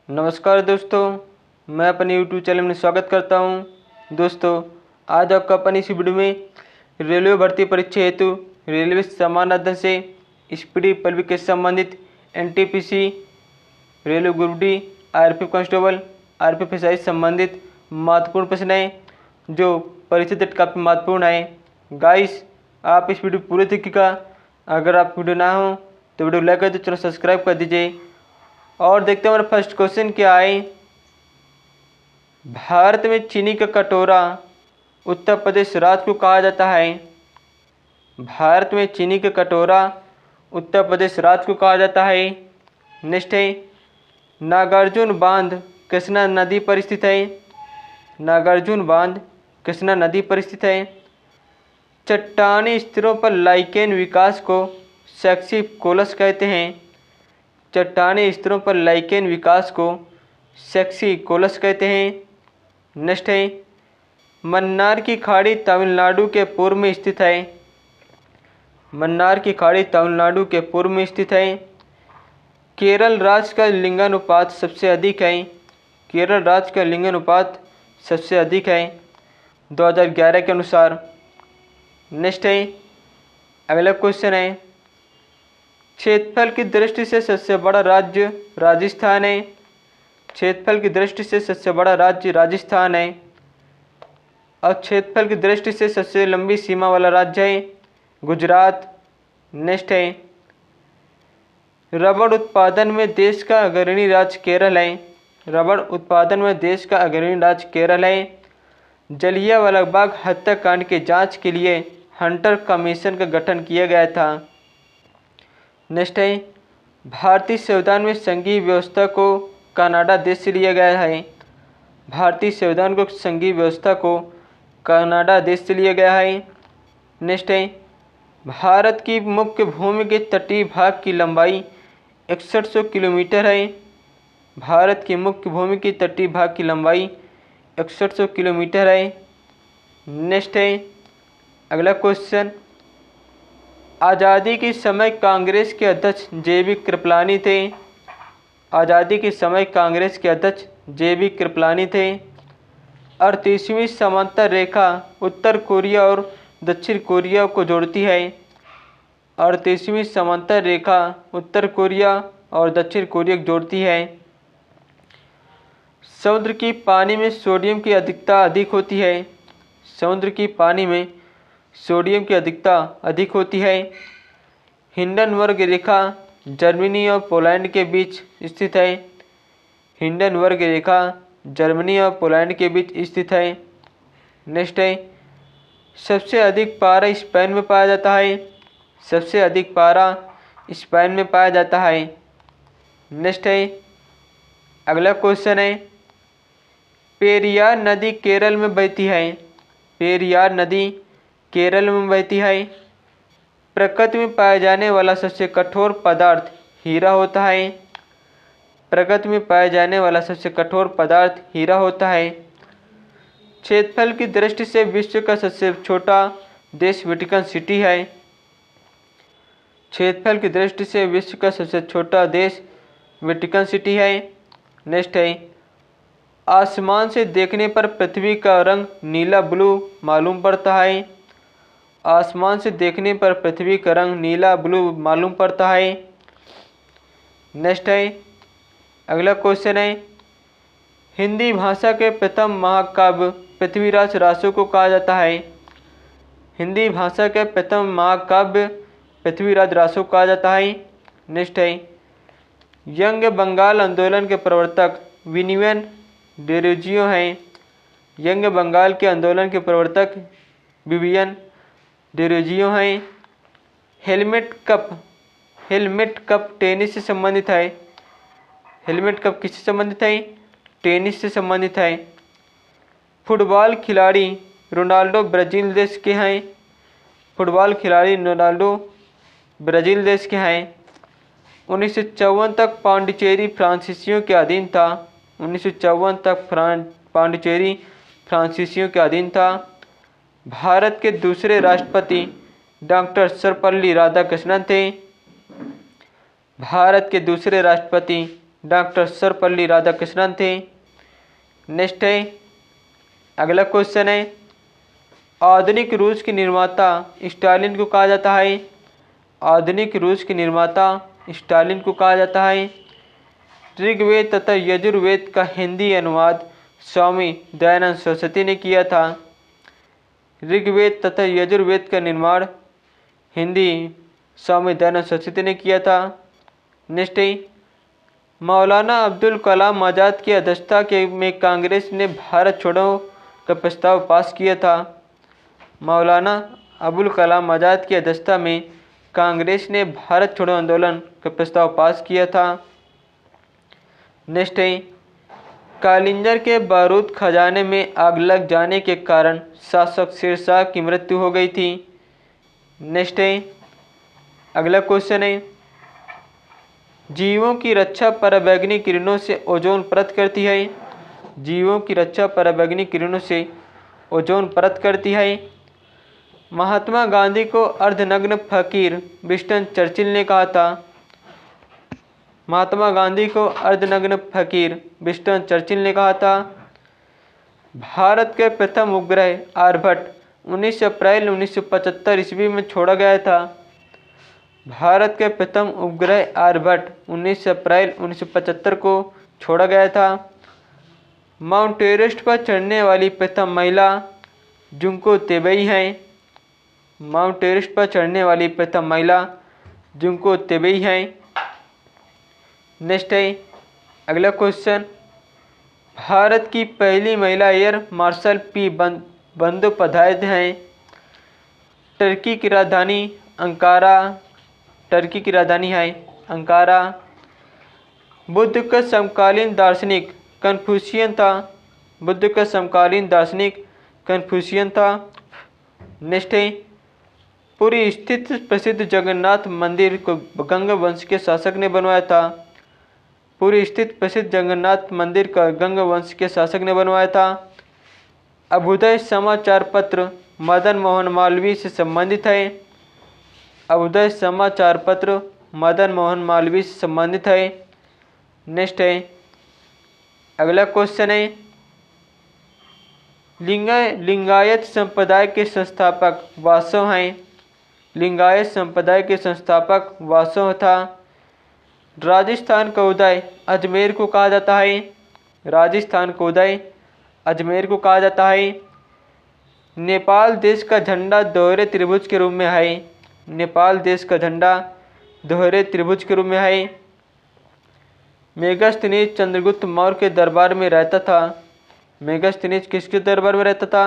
नमस्कार दोस्तों, मैं अपने YouTube चैनल में स्वागत करता हूं। दोस्तों, आज आपका अपन इस वीडियो में रेलवे भर्ती परीक्षा हेतु रेलवे सामान्य अध्ययन से स्पीडी पल्वी के संबंधित NTPC, railway group D, RPF constable, RPF SI संबंधित महत्वपूर्ण प्रश्न हैं जो परीक्षा डेट काफ़ी महत्वपूर्ण है। गाइस, आप इस वीडियो पूरे देखिएगा। अगर आप वीडियो ना हो तो वीडियो लाइक कर दीजिए, चैनल सब्सक्राइब कर दीजिए। और देखते हैं हमारा फर्स्ट क्वेश्चन क्या है। भारत में चीनी का कटोरा उत्तर प्रदेश राज्य को कहा जाता है। भारत में चीनी का कटोरा उत्तर प्रदेश राज्य को कहा जाता है। नेक्स्ट है, नागार्जुन बांध कृष्णा नदी पर स्थित है। नागार्जुन बांध कृष्णा नदी पर स्थित है। चट्टानी स्तरों पर लाइकेन विकास को सेक्सी कोलस कहते हैं। चट्टानी स्तरों पर लाइकेन विकास को सेक्सी कोलस कहते हैं। नेक्स्ट है, मन्नार की खाड़ी तमिलनाडु के पूर्व में स्थित है। मन्नार की खाड़ी तमिलनाडु के पूर्व में स्थित है। केरल राज्य का लिंगानुपात सबसे अधिक है। केरल राज्य का लिंगानुपात सबसे अधिक है 2011 के अनुसार। नेक्स्ट है, अगला क्वेश्चन है, क्षेत्रफल की दृष्टि से सबसे बड़ा राज्य राजस्थान है। क्षेत्रफल की दृष्टि से सबसे बड़ा राज्य राजस्थान है। और क्षेत्रफल की दृष्टि से सबसे लंबी सीमा वाला राज्य है गुजरात। नेक्स्ट है, रबड़ उत्पादन में देश का अग्रणी राज्य केरल है। रबड़ उत्पादन में देश का अग्रणी राज्य केरल है। जलियांवाला बाग हत्याकांड की जांच के लिए हंटर कमीशन का गठन किया गया था। नेक्स्ट है, भारतीय संविधान में संघीय व्यवस्था को कनाडा देश से लिया गया है। भारतीय संविधान को संघीय व्यवस्था को कनाडा देश से लिया गया है। नेक्स्ट है, भारत की मुख्य भूमि के तटीय भाग की लंबाई 6100 किलोमीटर है। भारत की मुख्य भूमि की तटीय भाग की लंबाई 6100 किलोमीटर है। नेक्स्ट है, अगला क्वेश्चन, आज़ादी के समय कांग्रेस के अध्यक्ष JB कृपलानी थे। आज़ादी के समय कांग्रेस के अध्यक्ष JB कृपलानी थे। 38वीं समांतर रेखा उत्तर कोरिया और दक्षिण कोरिया को जोड़ती है। 38वीं समांतर रेखा उत्तर कोरिया और दक्षिण कोरिया को जोड़ती है। समुद्र की पानी में सोडियम की अधिकता अधिक होती है। समुद्र की पानी में सोडियम की अधिकता अधिक होती है। हिंडनबर्ग रेखा जर्मनी और पोलैंड के बीच स्थित है। हिंडनबर्ग रेखा जर्मनी और पोलैंड के बीच स्थित है। नेक्स्ट है, सबसे अधिक पारा स्पेन में पाया जाता है। सबसे अधिक पारा स्पेन में पाया जाता है। नेक्स्ट है, अगला क्वेश्चन है, पेरियार नदी केरल में बहती है। पेरियार नदी केरल में बहती है। प्रकृति में पाया जाने वाला सबसे कठोर पदार्थ हीरा होता है। प्रकृति में पाया जाने वाला सबसे कठोर पदार्थ हीरा होता है। क्षेत्रफल की दृष्टि से विश्व का सबसे छोटा देश वेटिकन सिटी है। क्षेत्रफल की दृष्टि से विश्व का सबसे छोटा देश वेटिकन सिटी है। नेक्स्ट है, आसमान से देखने पर पृथ्वी का रंग नीला ब्लू मालूम पड़ता है। आसमान से देखने पर पृथ्वी का रंग नीला ब्लू मालूम पड़ता है। नेक्स्ट है, अगला क्वेश्चन है, हिंदी भाषा के प्रथम महाकाव्य पृथ्वीराज रासो को कहा जाता है। हिंदी भाषा के प्रथम महाकाव्य पृथ्वीराज रासो को कहा जाता है। नेक्स्ट है, यंग बंगाल आंदोलन के प्रवर्तक विनियन डेरोजियो हैं। यंग बंगाल के आंदोलन के प्रवर्तक विवियन डेरोजियो हैं। हेलमेट कप टेनिस से संबंधित है। हेलमेट कप किससे संबंधित है? टेनिस से संबंधित है। फुटबॉल खिलाड़ी रोनाल्डो ब्राज़ील देश के हैं। फुटबॉल खिलाड़ी रोनाल्डो ब्राज़ील देश के हैं। 1954 तक पांडिचेरी फ्रांसीसियों के अधीन था। 1954 तक पांडिचेरी फ्रांसीसियों के अधीन था। भारत के दूसरे राष्ट्रपति डॉक्टर सर्वपल्ली राधाकृष्णन थे। भारत के दूसरे राष्ट्रपति डॉक्टर सर्वपल्ली राधाकृष्णन थे। नेक्स्ट है, अगला क्वेश्चन है, आधुनिक रूस के निर्माता स्टालिन को कहा जाता है। आधुनिक रूस के निर्माता स्टालिन को कहा जाता है। ऋग्वेद तथा यजुर्वेद का हिंदी अनुवाद स्वामी दयानंद सरस्वती ने किया था। ऋग्वेद तथा यजुर्वेद का निर्माण हिंदी स्वामी दयानंद सरस्वती ने किया था। नेक्स्ट है, मौलाना अब्दुल कलाम आज़ाद की अध्यक्षता में कांग्रेस ने भारत छोड़ो का प्रस्ताव पास किया था। मौलाना अबुल कलाम आज़ाद की अध्यक्षता में कांग्रेस ने भारत छोड़ो आंदोलन का प्रस्ताव पास किया था। नेक्स्ट है, कालिंजर के बारूद खजाने में आग लग जाने के कारण शासक शेरशाह की मृत्यु हो गई थी। नेक्स्ट है, अगला क्वेश्चन है, जीवों की रक्षा पराबैंगनी किरणों से ओजोन परत करती है। जीवों की रक्षा पराबैंगनी किरणों से ओजोन परत करती है। महात्मा गांधी को अर्धनग्न फकीर विंस्टन चर्चिल ने कहा था। महात्मा गांधी को अर्धनग्न फकीर विंस्टन चर्चिल ने कहा था। भारत के प्रथम उपग्रह आर्यभट्ट 19 अप्रैल 1975 ईस्वी में छोड़ा गया था। भारत के प्रथम उपग्रह आर्यभट्ट 19 अप्रैल 1975 को छोड़ा गया था। माउंट एवरेस्ट पर चढ़ने वाली प्रथम महिला जुंको तेबेई हैं। माउंट एवरेस्ट पर चढ़ने वाली प्रथम महिला जुंको तेबेई हैं। नेक्स्ट है, अगला क्वेश्चन, भारत की पहली महिला एयर मार्शल पी बंदोपाध्याय हैं। टर्की की राजधानी अंकारा, टर्की की राजधानी है अंकारा। बुद्ध का समकालीन दार्शनिक कन्फ्यूशियन था। बुद्ध का समकालीन दार्शनिक कन्फ्यूशियन था। नेक्स्ट है, पुरी स्थित प्रसिद्ध जगन्नाथ मंदिर को गंग वंश के शासक ने बनवाया था। पुरी स्थित प्रसिद्ध जगन्नाथ मंदिर का गंग वंश के शासक ने बनवाया था। अभ्युदय समाचार पत्र मदन मोहन मालवीय से संबंधित है। अभ्युदय समाचार पत्र मदन मोहन मालवीय से संबंधित है। नेक्स्ट है, अगला क्वेश्चन है, लिंगायत संप्रदाय के संस्थापक वासव हैं। लिंगायत संप्रदाय के संस्थापक वासव था। राजस्थान का उदय अजमेर को कहा जाता है। राजस्थान का उदय अजमेर को कहा जाता है। नेपाल देश का झंडा दोहरे त्रिभुज के रूप में है। नेपाल देश का झंडा दोहरे त्रिभुज के रूप में है। मेगास्थनीज चंद्रगुप्त मौर्य के दरबार में रहता था। मेगास्थनीज किसके दरबार में रहता था?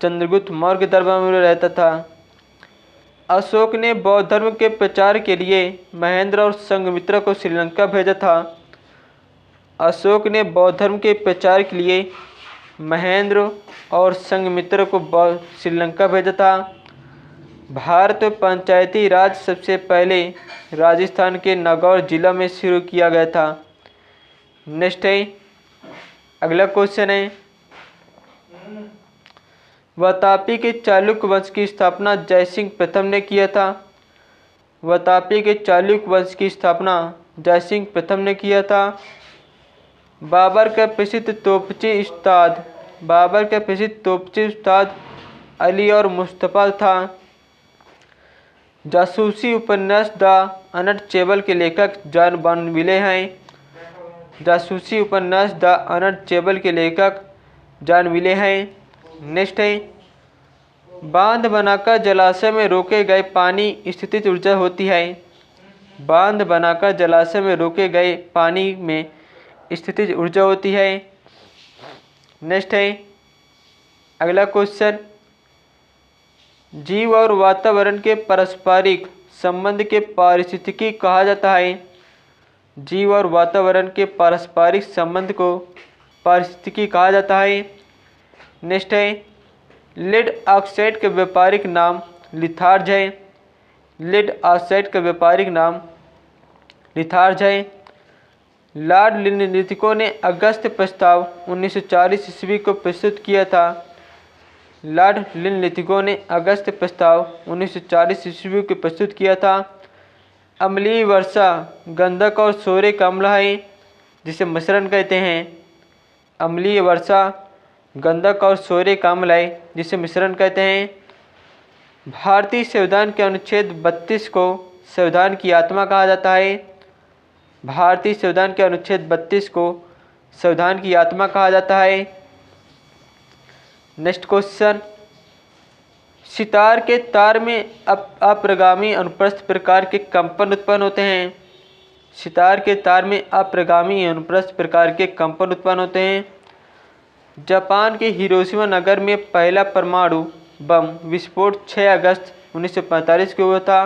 चंद्रगुप्त मौर्य के दरबार में रहता था। अशोक ने बौद्ध धर्म के प्रचार के लिए महेंद्र और संघमित्रा को श्रीलंका भेजा था। अशोक ने बौद्ध धर्म के प्रचार के लिए महेंद्र और संघमित्रा को श्रीलंका भेजा था। भारत में पंचायती राज सबसे पहले राजस्थान के नागौर जिला में शुरू किया गया था। नेक्स्ट है, अगला क्वेश्चन है, वातापी के चालुक्य वंश की स्थापना जयसिंह प्रथम ने किया था। वातापी के चालुक्य वंश की स्थापना जयसिंह प्रथम ने किया था। बाबर का प्रसिद्ध तोपची उस्ताद, बाबर का प्रसिद्ध तोपची उस्ताद अली और मुस्तफ़ा था। जासूसी उपन्यास द अनटचेबल के लेखक जॉन बॉर्नविले हैं। जासूसी उपन्यास द अनटचेबल के लेखक जॉन विले हैं। नेक्स्ट है, बांध बनाकर जलाशय में रोके गए पानी स्थितिज ऊर्जा होती है। बांध बनाकर जलाशय में रोके गए पानी में स्थितिज ऊर्जा होती है। नेक्स्ट है, अगला क्वेश्चन, जीव और वातावरण के पारस्परिक संबंध के पारिस्थितिकी कहा जाता है। जीव और वातावरण के पारस्परिक संबंध को पारिस्थितिकी कहा जाता है। नेक्स्ट है, लेड ऑक्साइड का व्यापारिक नाम लिथार्ज है। लेड ऑक्साइड का व्यापारिक नाम लिथार्ज है। लॉर्ड लिनलिथिको ने अगस्त प्रस्ताव 1940 ईस्वी को प्रस्तुत किया था। लॉर्ड लिनलिथिको ने अगस्त प्रस्ताव 1940 ईस्वी को प्रस्तुत किया था। अम्लीय वर्षा गंधक और सोरे का अम्ल है जिसे मिश्रण कहते हैं। अम्लीय वर्षा गंधक और सोरे का अम्ल है जिसे मिश्रण कहते हैं। भारतीय संविधान के अनुच्छेद 32 को संविधान की आत्मा कहा जाता है। भारतीय संविधान के अनुच्छेद 32 को संविधान की आत्मा कहा जाता है। नेक्स्ट क्वेश्चन, सितार के तार में अप्रगामी अनुप्रस्थ प्रकार के कंपन उत्पन्न होते हैं। सितार के तार में अप्रगामी अनुप्रस्थ प्रकार के कंपन उत्पन्न होते हैं। जापान के हिरोशिमा नगर में पहला परमाणु बम विस्फोट 6 अगस्त 1945 को हुआ था।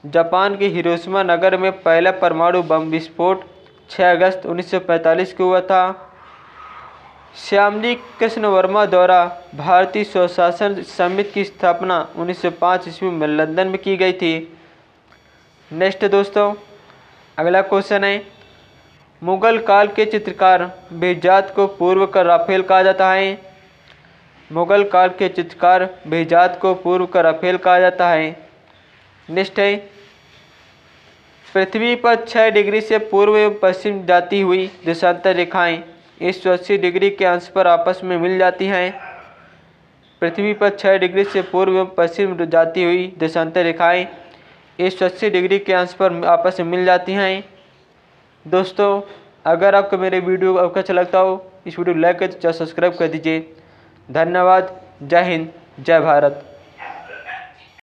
जापान के हिरोशिमा नगर में पहला परमाणु बम विस्फोट 6 अगस्त 1945 को हुआ था। श्यामजी कृष्ण वर्मा द्वारा भारतीय स्वशासन समिति की स्थापना 1905 ईस्वी में लंदन में की गई थी। नेक्स्ट दोस्तों, अगला क्वेश्चन है, मुगल काल के चित्रकार बेहजाद को पूर्व का राफेल कहा जाता है। मुगल काल के चित्रकार बेहजाद को पूर्व का राफेल कहा जाता है। नेक्स्ट है, पृथ्वी पर 6 डिग्री से पूर्व एवं पश्चिम जाती हुई देशांतर रेखाएं 180 डिग्री के अंश पर आपस में मिल जाती हैं। पृथ्वी पर 6 डिग्री से पूर्व एवं पश्चिम जाती हुई देशांतर रेखाएं 180 डिग्री के अंश पर आपस में मिल जाती हैं। दोस्तों, अगर आपको मेरे वीडियो आपको अच्छा लगता हो, इस वीडियो को लाइक कर सब्सक्राइब कर दीजिए। धन्यवाद। जय हिंद, जय भारत।